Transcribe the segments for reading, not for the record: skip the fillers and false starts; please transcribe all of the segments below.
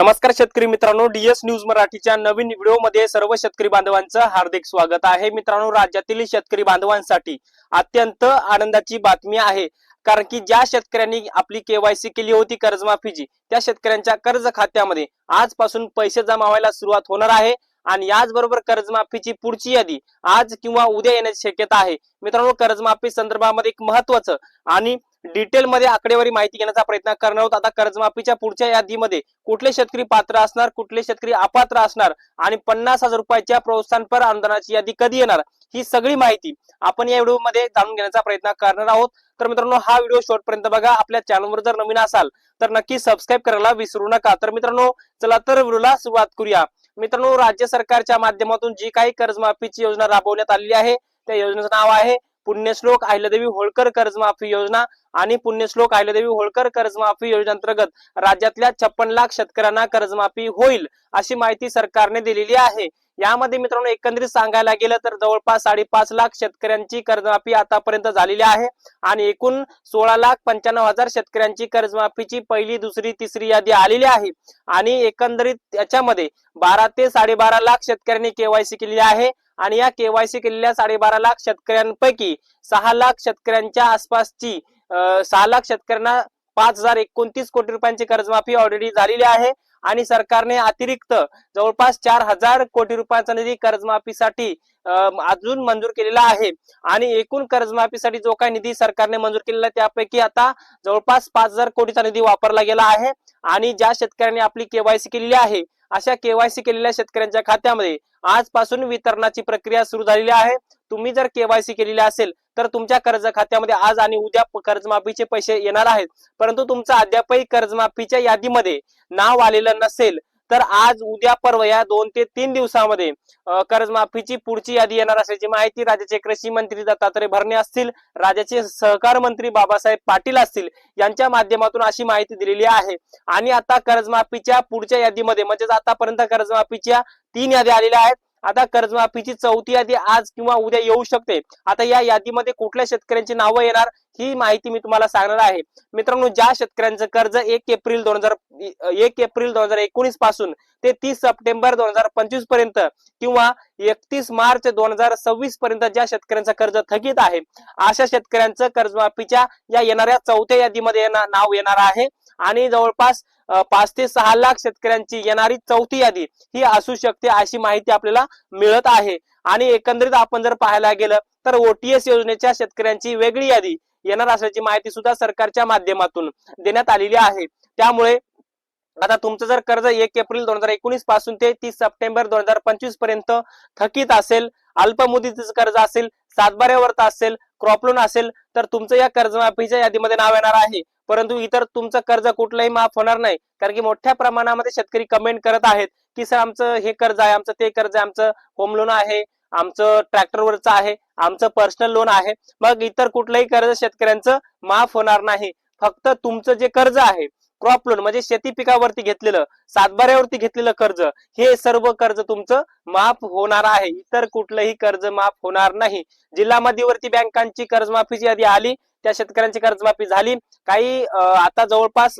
नमस्कार शेतकरी मित्रांनो, डीएस न्यूज मराठीच्या नवीन व्हिडिओमध्ये सर्व शेतकरी बांधवांचं हार्दिक स्वागत आहे। मित्रांनो, राज्यातील शेतकरी बांधवांसाठी अत्यंत आनंदाची बातमी आहे, कारण की ज्या शेतकऱ्यांनी आपली केवायसी केली होती कर्जमाफीची, त्या शेतकऱ्यांच्या कर्ज खात्यामध्ये आजपासून पैसे जमा व्हायला सुरुवात होणार आहे आणि याचबरोबर कर्जमाफीची पुढची यादी आज किंवा उद्या येण्याची शक्यता आहे। मित्रांनो, कर्जमाफी संदर्भामध्ये एक महत्त्वाचं आणि डिटेल मध्ये आकडेवारी माहिती घेण्याचा प्रयत्न करणार आहोत। आता कर्जमाफीच्या पुढच्या यादीमध्ये कुठले शेतकरी पात्र असणार, कुठले शेतकरी अपात्र असणार आणि 50,000 रुपयाच्या प्रोत्साहनपर अनुदानाची यादी कधी येणार, ही सगळी माहिती आपण या व्हिडिओमध्ये जाणून घेण्याचा प्रयत्न करणार आहोत। तर मित्रांनो, हा व्हिडिओ शेवटपर्यंत बघा। आपल्या चॅनलवर जर नवीन असाल तर नक्की सबस्क्राईब करायला विसरू नका। तर मित्रांनो, चला तर व्हिडिओला सुरुवात करूया। मित्रांनो, राज्य सरकारच्या माध्यमातून जी काही कर्जमाफीची योजना राबवण्यात आलेली आहे, त्या योजनेचं नाव आहे पुण्यश्लोक अहिल्यादेवी होळकर कर्जमाफी योजना। आणि पुण्यश्लोक अहिल्यादेवी होळकर कर्जमाफी योजनेअंतर्गत राज्यातल्या 56 लाख शेतकऱ्यांना कर्जमाफी होईल, अशी माहिती सरकारने दिलेली आहे। यामध्ये मित्रांनो, एकंदरीत सांगायला गेलं तर जवळपास 5.5 लाख शेतकऱ्यांची कर्जमाफी आतापर्यंत झालेली आहे आणि एकूण 16,95,000 शेतकऱ्यांची कर्जमाफीची पहिली, दुसरी, तिसरी यादी आलेली आहे। आणि एकंदरीत त्याच्यामध्ये 12 ते 12.5 लाख शेतकऱ्यांनी केवायसी केलेली आहे आणि या केवायसी केलेल्या 12.5 लाख शेतकऱ्यांपैकी 6 लाख शेतकऱ्यांच्या आसपासची 6 लाख शेतकऱ्यांना 5,029 कोटी रुपयांची कर्जमाफी ऑलरेडी झालेली आहे आणि सरकारने अतिरिक्त जवळपास 4,000 कोटी रुपयांचा निधी कर्जमाफीसाठी अजून मंजूर केलेला आहे। आणि एकूण कर्जमाफीसाठी जो काही निधी सरकारने मंजूर केलेला आहे त्यापैकी आता जवळपास 5,000 कोटीचा निधी वापरला गेला आहे। आणि ज्या शेतकऱ्यांनी आपली केवायसी केलेली आहे, अशा केवायसी केलेल्या शेतकऱ्यांच्या खात्यामध्ये आजपासून वितरणाची प्रक्रिया सुरू झालेली आहे। तुम्ही जर केवायसी केलेली असेल तर तुमच्या कर्ज खात्यामध्ये आज आणि उद्या कर्जमाफीचे पैसे येणार आहेत, परंतु तुमचं अद्यापही कर्जमाफीच्या यादीमध्ये नाव आलेलं नसेल तर आज, उद्या, परवा या 2 ते 3 दिवसामध्ये कर्जमाफीची पुढची यादी येणार असल्याची माहिती राज्याचे कृषी मंत्री दत्तात्रय भरणे असतील, राज्याचे सहकार मंत्री बाबासाहेब पाटील असतील, यांच्या माध्यमातून अशी माहिती दिलेली आहे। आणि आता कर्जमाफीच्या पुढच्या यादीमध्ये, म्हणजे आतापर्यंत कर्जमाफीच्या 3 याद्या आलेल्या आहेत, आता कर्जमाफीची 4थी यादी आज किंवा उद्या येऊ शकते। आता या यादीमध्ये कुठल्या शेतकऱ्यांची नावं येणार, ही माहिती मी तुम्हाला सांगणार आहे। मित्रांनो, ज्या शेतकऱ्यांचं कर्ज 1 एप्रिल 2019 पासून ते 30 सप्टेंबर 2025 पर्यंत किंवा 31 मार्च 2026 पर्यंत ज्या शेतकऱ्यांचं कर्ज थकीत आहे, अशा शेतकऱ्यांचं कर्जमाफीच्या या येणाऱ्या 4थ्या यादीमध्ये नाव येणार आहे। आणि जवळपास 5 ते 6 लाख शेतकऱ्यांची येणारी 4थी यादी ही असू शकते, अशी माहिती आपल्याला मिळत आहे। आणि एकंदरीत आपण जर पाहायला गेलं तर ओटीएस योजनेच्या शेतकऱ्यांची वेगळी यादी येणार असल्याची माहिती सुद्धा सरकारच्या माध्यमातून देण्यात आलेली आहे। त्यामुळे आता तुमचं जर कर्ज 1 एप्रिल 2019 पासून ते 30 सप्टेंबर 2025 पर्यंत थकीत असेल, अल्प मुदतीचं कर्ज असेल, सातबाऱ्यावरचं असेल, क्रॉप लोन असेल, तर तुमचं या कर्जमाफीच्या यादीमध्ये नाव येणार आहे। परंतु इतर तुमचं कर्ज कुठलंही माफ होणार नाही, कारण की मोठ्या प्रमाणामध्ये शेतकरी कमेंट करत आहेत की सर, आमचं हे कर्ज आहे, आमचं ते कर्ज आहे, आमचं होम लोन आहे, आमचं ट्रॅक्टरवरचं आहे, आमचं पर्सनल लोन आहे। मग इतर कुठलंही कर्ज शेतकऱ्यांचं माफ होणार नाही। फक्त तुमचं जे कर्ज आहे, क्रॉप लोन म्हणजे शेती पिकावरती घेतलेलं, सातबाऱ्यावरती घेतलेलं कर्ज, हे सर्व कर्ज तुमचं माफ होणार आहे। इतर कुठलंही कर्ज माफ होणार नाही। जिल्हा मध्यवर्ती बँकांची कर्जमाफीची यादी आली, त्या शेतकऱ्यांची कर्जमाफी झाली। काही आता जवळपास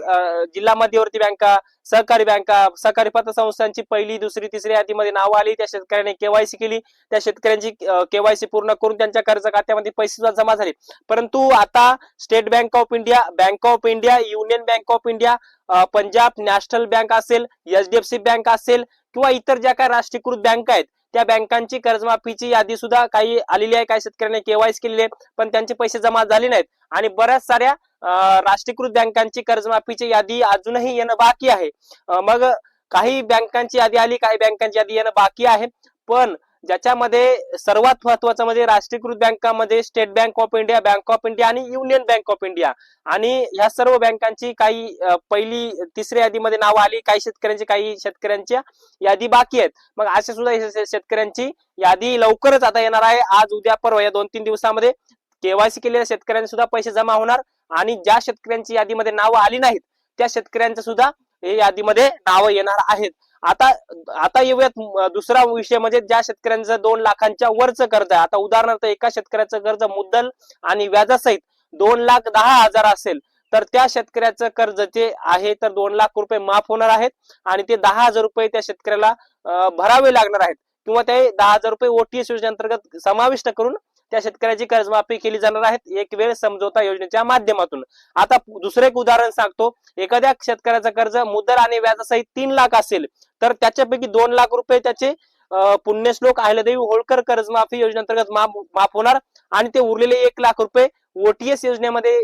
जिल्हा मध्यवर्ती बँका, सहकारी बँका, सहकारी पतसंस्थांची पहिली, दुसरी, तिसरी यादीमध्ये नाव आली। त्या शेतकऱ्यांनी केवायसी केली, त्या शेतकऱ्यांची केवायसी पूर्ण करून त्यांच्या कर्ज खात्यामध्ये पैसे सुद्धा जमा झाले। परंतु आता state bank of India, bank of India, union bank of India, Punjab national bank असेल, एचडीएफसी बँक असेल किंवा इतर ज्या काही राष्ट्रीयकृत बँका आहेत, त्या बँकांची कर्जमाफीची यादी सुद्धा काही आलेली आहे। काही शेतकऱ्यांनी केवायसी केलेली आहे, पण त्यांचे पैसे जमा झाले नाहीत। आणि बऱ्याच साऱ्या राष्ट्रीयकृत बँकांची कर्जमाफीची यादी अजूनही येणं बाकी आहे। मग काही बँकांची यादी आली, काही बँकांची यादी येणं बाकी आहे। पण ज्याच्यामध्ये सर्वात महत्वाचं म्हणजे राष्ट्रीयकृत बँकांमध्ये state bank of India, bank of India आणि युनियन बँक ऑफ इंडिया, आणि ह्या सर्व बँकांची काही पहिली, तिसऱ्या यादीमध्ये नाव आली। काही शेतकऱ्यांच्या यादी बाकी आहेत। मग अशा सुद्धा शेतकऱ्यांची यादी लवकरच आता येणार आहे, आज, उद्या, परवा या 2-3 दिवसामध्ये केवायसी केलेल्या शेतकऱ्यांचे सुद्धा पैसे जमा होणार। आणि ज्या शेतकऱ्यांची यादीमध्ये नावं आली नाहीत, त्या शेतकऱ्यांचं सुद्धा हे यादीमध्ये नावं येणार आहेत। आता येऊयात दुसरा विषय, म्हणजे ज्या शेतकऱ्यांचं 2 लाखांच्या वरचं कर्ज आहे। आता उदाहरणार्थ एका शेतकऱ्याचं कर्ज मुद्दल आणि व्याजासहित 2,10,000 असेल, तर त्या शेतकऱ्याचं कर्ज जे आहे तर 2 लाख रुपये माफ होणार आहेत आणि ते 10,000 रुपये त्या शेतकऱ्याला भरावे लागणार आहेत किंवा ते 10,000 रुपये ओटीएस योजनेअंतर्गत समाविष्ट करून त्या शेतकऱ्याची कर्जमाफी केली जाणार आहेत एक वेळ समझोता योजनेच्या माध्यमातून. आता दुसरे एक उदाहरण सांगतो. एखाद्या शेतकऱ्याचं कर्ज मुद्दल आणि व्याजासहित 3 लाख असेल तर त्याच्यापैकी 2 लाख रुपये त्याचे पुण्यश्लोक अहिल्यादेवी होळकर कर्जमाफी योजनेअंतर्गत माफ होणार आणि ते उरलेले 1 लाख रुपये ओटीएस योजनेमध्ये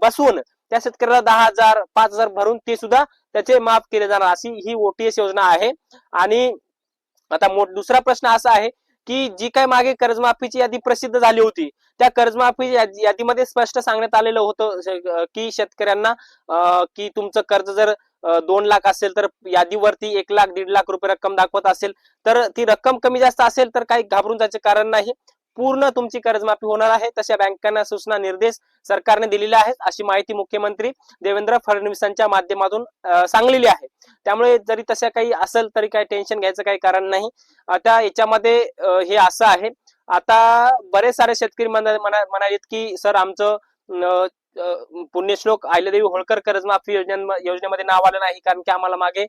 बसवून त्या शेतकऱ्याला 10,000 5,000 भरून ते सुद्धा त्याचे माफ केले जाणार अशी ही ओटीएस योजना आहे. आणि आता दुसरा प्रश्न असा आहे की जी काय मागे कर्जमाफीची यादी प्रसिद्ध झाली होती त्या कर्जमाफी यादीमध्ये स्पष्ट सांगण्यात आलेलं होतं की शेतकऱ्यांना की तुमचं कर्ज जर 2 लाख असेल तर यादीवरती 1 लाख 1.5 लाख रुपये रक्कम दाखवत असेल तर ती रक्कम कमी जास्त असेल तर काही घाबरून जायचे कारण नाही. पूर्ण तुमची कर्जमाफी होणार आहे तशा बँकांना सूचना निर्देश सरकारने दिलेले आहेत अशी माहिती मुख्यमंत्री देवेंद्र फडणवीसांच्या माध्यमातून सांगलेली आहे. त्यामुळे जरी तशा काही असेल तरी काही टेन्शन घ्यायचं काही कारण नाही. आता याच्यामध्ये हे असं आहे. आता बरेच सारे शेतकरी म्हणालेत की सर आमचं पुण्यश्लोक अहिल्यादेवी होळकर कर्जमाफी योजनेमध्ये नाव आलं नाही कारण की आम्हाला मागे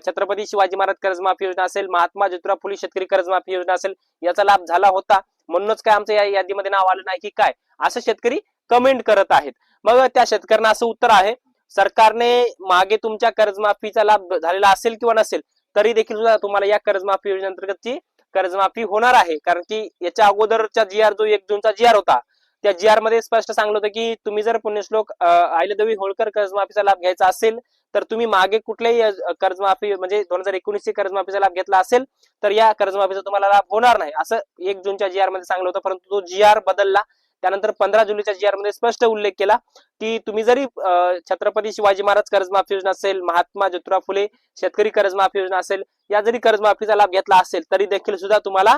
छत्रपती शिवाजी महाराज कर्जमाफी योजना असेल महात्मा ज्योतिराव फुले शेतकरी कर्जमाफी योजना असेल याचा लाभ झाला होता म्हणूनच काय आमच्या या यादीमध्ये नाव आलं नाही की काय असं शेतकरी कमेंट करत आहेत. मग त्या शेतकऱ्यांना असं उत्तर आहे सरकारने मागे तुमच्या कर्जमाफीचा लाभ झालेला असेल किंवा नसेल तरी देखील सुद्धा तुम्हाला या कर्जमाफी योजनेअंतर्गतची कर्जमाफी होणार आहे कारण की याच्या अगोदरचा जीआर जो 1 जूनचा जीआर होता त्या जीआर मध्ये स्पष्ट सांगलं होतं की तुम्ही जर पुण्यश्लोक अहिल्यादेवी होळकर कर्जमाफीचा लाभ घ्यायचा असेल तर तुम्ही मागे कुठल्याही कर्जमाफी म्हणजे 2019 ची कर्जमाफीचा लाभ घेतला असेल तर या कर्जमाफीचा तुम्हाला लाभ होणार नाही असं 1 जूनच्या जीआर मध्ये सांगलं होतं. परंतु तो जीआर बदलला त्यानंतर 15 जुलैच्या जीआर मध्ये स्पष्ट उल्लेख केला की तुम्ही जरी छत्रपती शिवाजी महाराज कर्जमाफी योजना असेल महात्मा ज्योतिराव फुले शेतकरी कर्जमाफी योजना असेल या जरी कर्जमाफीचा लाभ घेतला असेल तरी देखील सुद्धा तुम्हाला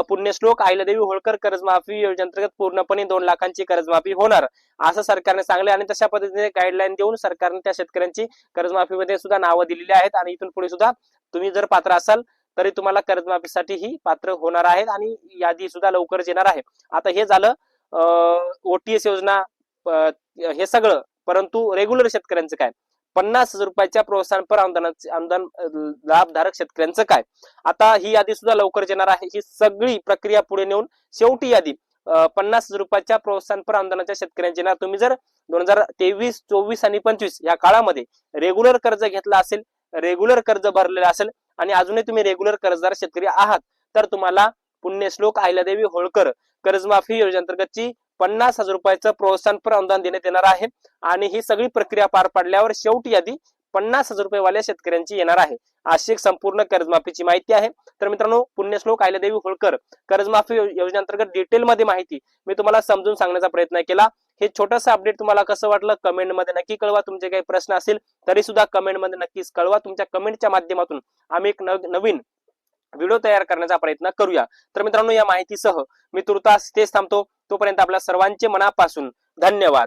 पुण्यश्लोक अहिल्यादेवी होळकर कर्जमाफी योजनेअंतर्गत पूर्णपणे 2 लाखांची कर्जमाफी होणार असं सरकारने सांगले आणि तशा पद्धतीने गाईडलाईन देऊन सरकारने त्या शेतकऱ्यांची कर्जमाफीमध्ये सुद्धा नावं दिलेली आहेत आणि इथून पुढे सुद्धा तुम्ही जर पात्र असाल तरी तुम्हाला कर्जमाफीसाठी ही पात्र होणार आहेत आणि यादी सुद्धा लवकरच येणार आहे. आता हे झालं ओटीएस योजना हे सगळं. परंतु रेग्युलर शेतकऱ्यांचं काय 50,000 रुपयाच्या प्रोत्साहनपर अनुदान लाभधारक शेतकऱ्यांचं काय आता ही यादी सुद्धा लवकरच येणार आहे. ही सगळी प्रक्रिया पुढे नेऊन शेवटी यादी 50,000 रुपयाच्या प्रोत्साहनपर अनुदानाच्या शेतकऱ्यांची येणार. तुम्ही जर 2023, 24 आणि 25 या काळामध्ये रेग्युलर कर्ज घेतला असेल रेग्युलर कर्ज भरलेलं असेल आणि अजूनही तुम्ही रेग्युलर कर्जदार शेतकरी आहात तर तुम्हाला पुण्यश्लोक अहिल्यादेवी होळकर कर्जमाफी योजनेअंतर्गतची 50,000 रुपयाचं प्रोत्साहनपर अनुदान देण्यात येणार आहे आणि ही सगळी प्रक्रिया पार पडल्यावर शेवटी यादी 50,000 रुपये वाल्या शेतकऱ्यांची येणार आहे. अशी एक संपूर्ण कर्जमाफीची माहिती आहे. तर मित्रांनो पुण्यश्लोक अहिल्यादेवी होळकर कर्जमाफी योजनेअंतर्गत डिटेलमध्ये माहिती मी तुम्हाला समजून सांगण्याचा प्रयत्न केला. हे छोटंसं अपडेट तुम्हाला कसं वाटलं कमेंटमध्ये नक्की कळवा. तुमचे काही प्रश्न असेल तरी सुद्धा कमेंटमध्ये नक्कीच कळवा. तुमच्या कमेंटच्या माध्यमातून आम्ही एक नवीन व्हिडिओ तयार करण्याचा प्रयत्न करूया. तर मित्रांनो या माहितीसह मी तुर्तास तेच थांबतो. तोपर्यंत आपल्या सर्वांचे मनापासून धन्यवाद.